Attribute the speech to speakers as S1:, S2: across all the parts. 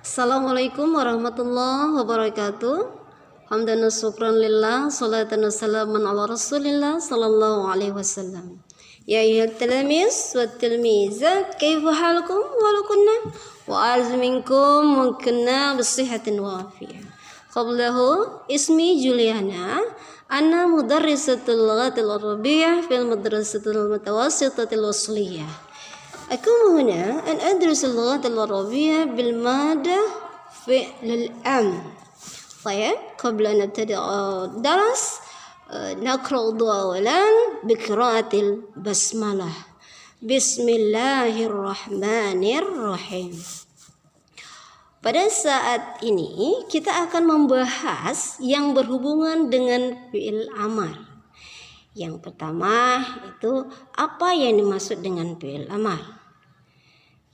S1: Assalamualaikum warahmatullahi wabarakatuh. Hamdan wa syukran lillah, salatan wa salaman ala rasulillah sallallahu alaihi wasallam. Ya ayyuhat tilamiz wa tilmizat, kaifa halukum wa kunna wa azminkum mungkinna bisihatin wa afiyah. Qablahu ismi Juliana, ana mudarrisatul lughatil arabiyyah fil madrasatil mutawassitatil wasliyah. أكون هنا أن أدرس اللغة العربية بالمادة فعل الأمر. طيب قبل أن نبتدئ الدرس نقرأ أولا بقراءة البسملة. بسم الله الرحمن الرحيم. Pada saat ini kita akan membahas yang berhubungan dengan fi'il amar. Yang pertama itu apa yang dimaksud dengan fi'il amar.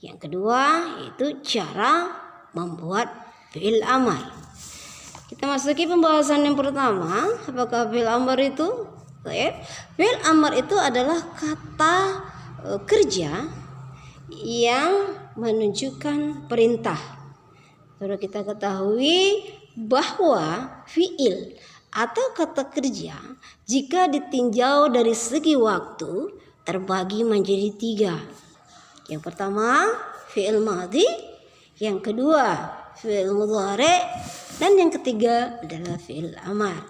S1: Yang kedua itu cara membuat fi'il amar. Kita masuki pembahasan yang pertama. Apakah fi'il amar itu? Fi'il amar itu adalah kata kerja yang menunjukkan perintah. Perlu kita ketahui bahwa fi'il atau kata kerja jika ditinjau dari segi waktu terbagi menjadi 3. Yang pertama fi'il madhi, yang kedua fi'il mudhari, dan yang ketiga adalah fi'il amar.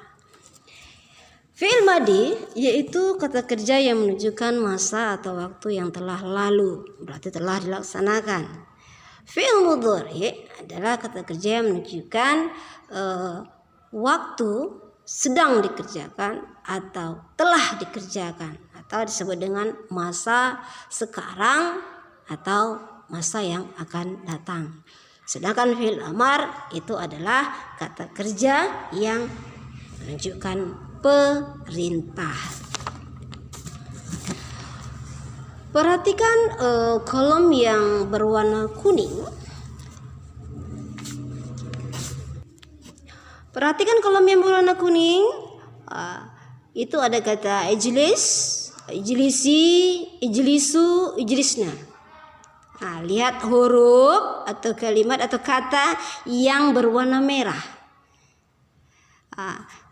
S1: Fi'il madhi yaitu kata kerja yang menunjukkan masa atau waktu yang telah lalu, berarti telah dilaksanakan. Fi'il mudhari adalah kata kerja yang menunjukkan waktu sedang dikerjakan atau telah dikerjakan, atau disebut dengan masa sekarang atau masa yang akan datang. Sedangkan fi'il amar itu adalah kata kerja yang menunjukkan perintah. Perhatikan kolom yang berwarna kuning. Perhatikan kolom yang berwarna kuning. Itu ada kata ijlis, ijlisi, ijlisu, ijlisna. Lihat huruf atau kalimat atau kata yang berwarna merah.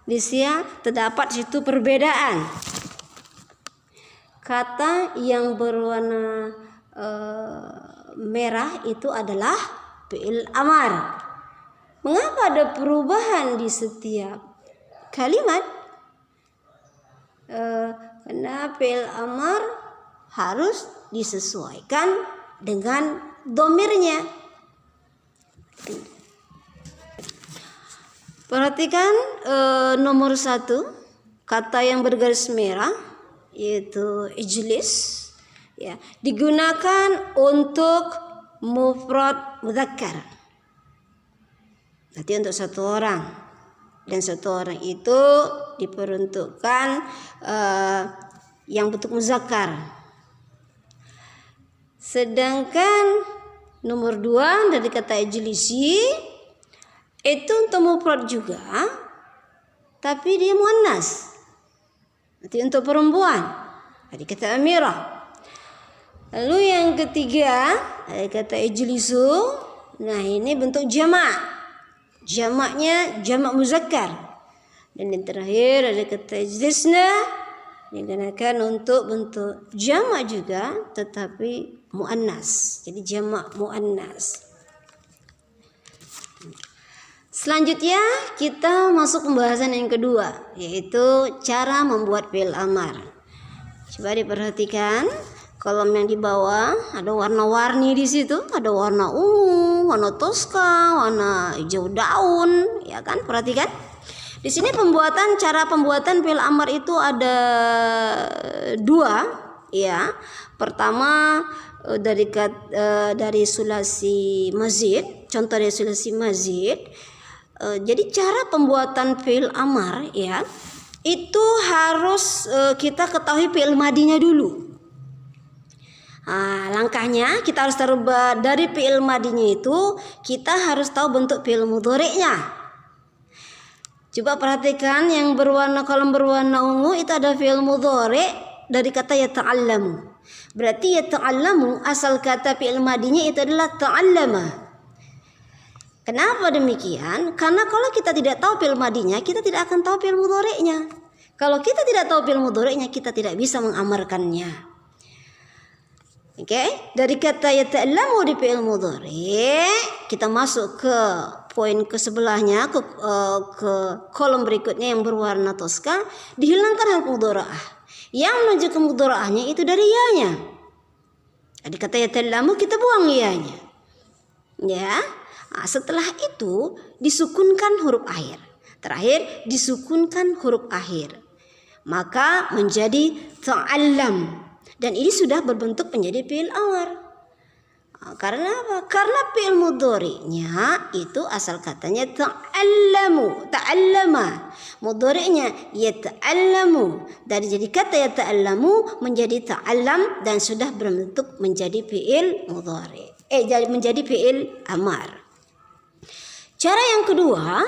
S1: Di sini terdapat situ perbedaan. Kata yang berwarna merah itu adalah fi'il amar. Mengapa ada perubahan di setiap kalimat? Karena fi'il amar harus disesuaikan dengan domirnya. Perhatikan nomor 1, kata yang bergaris merah yaitu ijlis, ya, digunakan untuk mufrad mudzakkar. Berarti untuk satu orang, dan satu orang itu diperuntukkan yang bentuk muzakkar. Sedangkan nomor 2 dari kata ijlisi itu untuk mufrad juga, tapi dia muannas, berarti untuk perempuan. Tadi kata amirah. Lalu yang ketiga ada kata ijlisu. Nah ini bentuk jamak, jamaknya jamak muzakkar. Dan yang terakhir ada kata ijlisna, digunakan untuk bentuk jamak juga tetapi muannas, jadi jamak muannas. Selanjutnya kita masuk pembahasan yang kedua, yaitu cara membuat fi'il amar. Coba diperhatikan kolom yang di bawah, ada warna-warni di situ, ada warna ungu, warna toska, warna hijau daun, ya kan? Perhatikan. Di sini cara pembuatan fi'il amar itu ada 2, ya. Pertama dari sulasi mazid, contoh dari sulasi mazid. Jadi cara pembuatan fi'il amar, ya, itu harus kita ketahui fi'il madinya dulu. Langkahnya kita harus taruh dari fi'il madinya itu kita harus tahu bentuk fi'il mudhari'nya. Coba perhatikan yang kolom berwarna ungu itu ada fi'il mudhari' dari kata yata'allamu. Berarti yata'allamu asal kata fi'il madinya itu adalah ta'allama. Kenapa demikian? Karena kalau kita tidak tahu fi'il madinya, kita tidak akan tahu fi'il mudhari'nya. Kalau kita tidak tahu fi'il mudhari'nya, kita tidak bisa mengamarkannya. Oke, dari kata yata'allamu di fi'il mudhari', kita masuk ke poin ke sebelahnya, ke kolom berikutnya yang berwarna toska, dihilangkan huruf mudhara'ah. Yang menuju ke mudhara'ahnya itu dari ya-nya. Dari kata yata'allamu kita buang ya-nya. Ya. Nah, setelah itu disukunkan huruf akhir. Terakhir disukunkan huruf akhir. Maka menjadi ta'allam. Dan ini sudah berbentuk menjadi fi'il amar. Nah, karena apa? Karena fi'il mudhari'nya itu asal katanya ta'allamu, ta'allama. Mudhari'nya yata'allamu. Dari jadi kata yata'allamu menjadi ta'allam dan sudah berbentuk menjadi fi'il mudhari'. Menjadi fi'il amar. Cara yang kedua,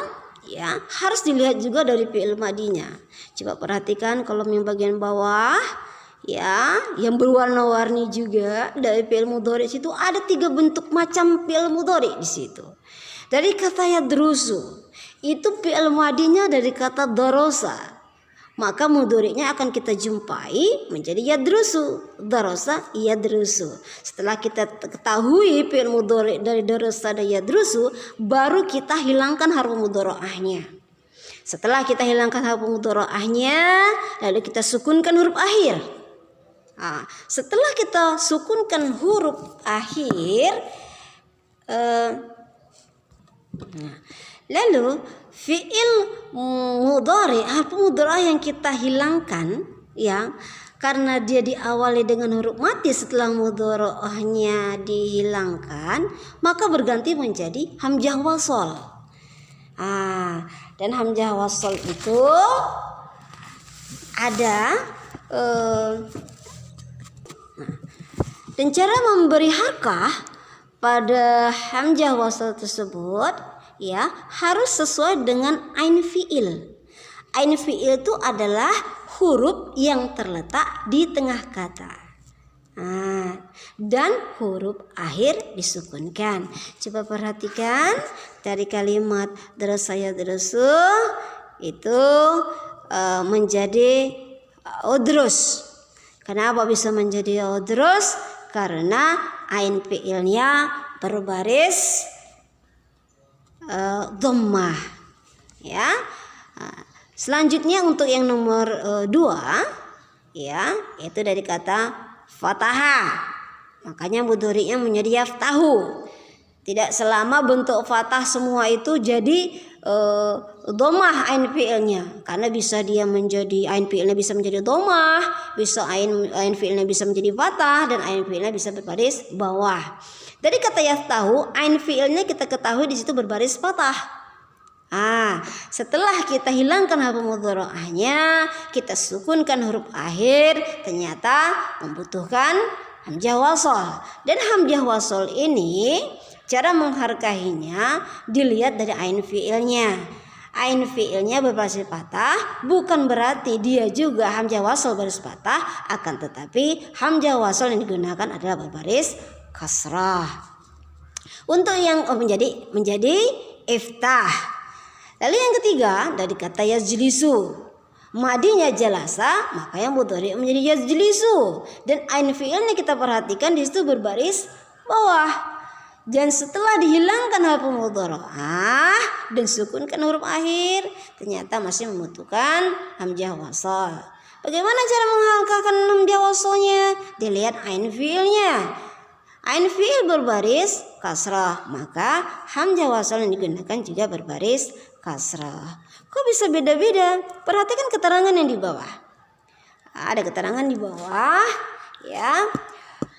S1: ya, harus dilihat juga dari fi'il madinya. Coba perhatikan kolom yang bagian bawah, ya, yang berwarna-warni juga dari fi'il mudhari' situ ada 3 bentuk macam fi'il mudhari' di situ. Dari kata yadrusu, itu fi'il madinya dari kata darosa. Maka mudhari'nya akan kita jumpai menjadi yadrusu, darosa, yadrusu. Setelah kita ketahui fi'il mudhari' dari darosa dan yadrusu, baru kita hilangkan harfu mudhara'ahnya. Setelah kita hilangkan harfu mudhara'ahnya, lalu kita sukunkan huruf akhir. Nah, setelah kita sukunkan huruf akhir, lalu fi'il mudhari', harfu mudhari' yang kita hilangkan, ya, karena dia diawali dengan huruf mati setelah mudhari'ahnya dihilangkan, maka berganti menjadi hamzah wasol. Dan hamzah wasol itu ada dan cara memberi harakah pada hamzah wasol tersebut, ya, harus sesuai dengan ain fi'il. Ain fi'il itu adalah huruf yang terletak di tengah kata. Dan huruf akhir disukunkan. Coba perhatikan dari kalimat darasa yadrusu itu menjadi udrus. Kenapa bisa menjadi udrus? Karena ain fi'ilnya berbaris dhammah, ya. Selanjutnya untuk yang nomor 2, ya, itu dari kata fatahah. Makanya mudhari'nya menjadi yaftahu. Tidak selama bentuk fathah semua itu jadi dhammah ain fi'ilnya, karena bisa dia menjadi ain fi'ilnya bisa menjadi dhammah, bisa ain fi'ilnya bisa menjadi fathah, dan ain fi'ilnya bisa berbaris bawah. Dari kata yaftahu, ain fi'ilnya kita ketahui di situ berbaris fathah. Setelah kita hilangkan harfu mudhara'ahnya, kita sukunkan huruf akhir, ternyata membutuhkan hamzah wasol. Dan hamzah wasol ini cara mengharkainya dilihat dari ain fi'ilnya. Ain fi'ilnya berbaris fathah bukan berarti dia juga hamzah wasol baris fathah, akan tetapi hamzah wasol yang digunakan adalah berbaris kasrah. Untuk yang menjadi iftah. Lalu yang ketiga dari kata yajlisu, madinya jalasa, maka yang mudhari' menjadi yajlisu, dan ain fi'ilnya kita perhatikan di situ berbaris bawah. Dan setelah dihilangkan harfu mudhara'ah dan sukunkan huruf akhir, ternyata masih membutuhkan hamzah wasal. Bagaimana cara mengharkakan hamzah wasalnya? Dilihat ain fi'ilnya. Ain fi'il berbaris kasrah, maka hamzah wasal yang digunakan juga berbaris kasrah. Kok bisa beda-beda? Perhatikan keterangan yang di bawah. Ada keterangan di bawah, ya.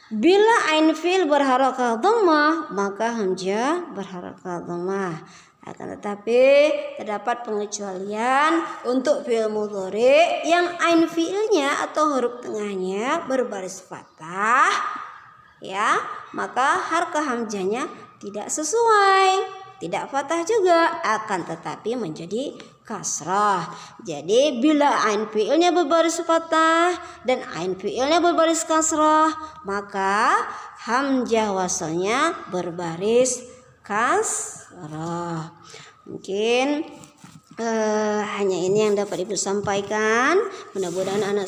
S1: Bila ain fi'il berharakah dhammah, maka hamzah berharakah dhammah. Akan tetapi terdapat pengecualian untuk fi'il mudhari' yang ain fi'ilnya atau huruf tengahnya berbaris fathah, ya, maka harakah hamzahnya tidak sesuai, tidak fathah juga, akan tetapi menjadi kasrah. Jadi bila ain fi'ilnya berbaris fathah dan ain fi'ilnya berbaris kasrah, maka hamzah wasalnya berbaris kasrah. kafara. Mungkin hanya ini yang dapat Ibu sampaikan. Mudah-mudahan anak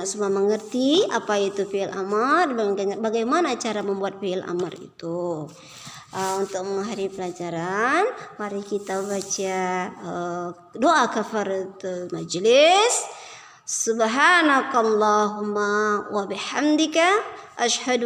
S1: semua mengerti apa itu fi'il amar, bagaimana cara membuat fi'il amar itu. Untuk mengakhiri pelajaran, mari kita baca doa kafaratul majlis. Subhanakallahumma wa bihamdika asyhadu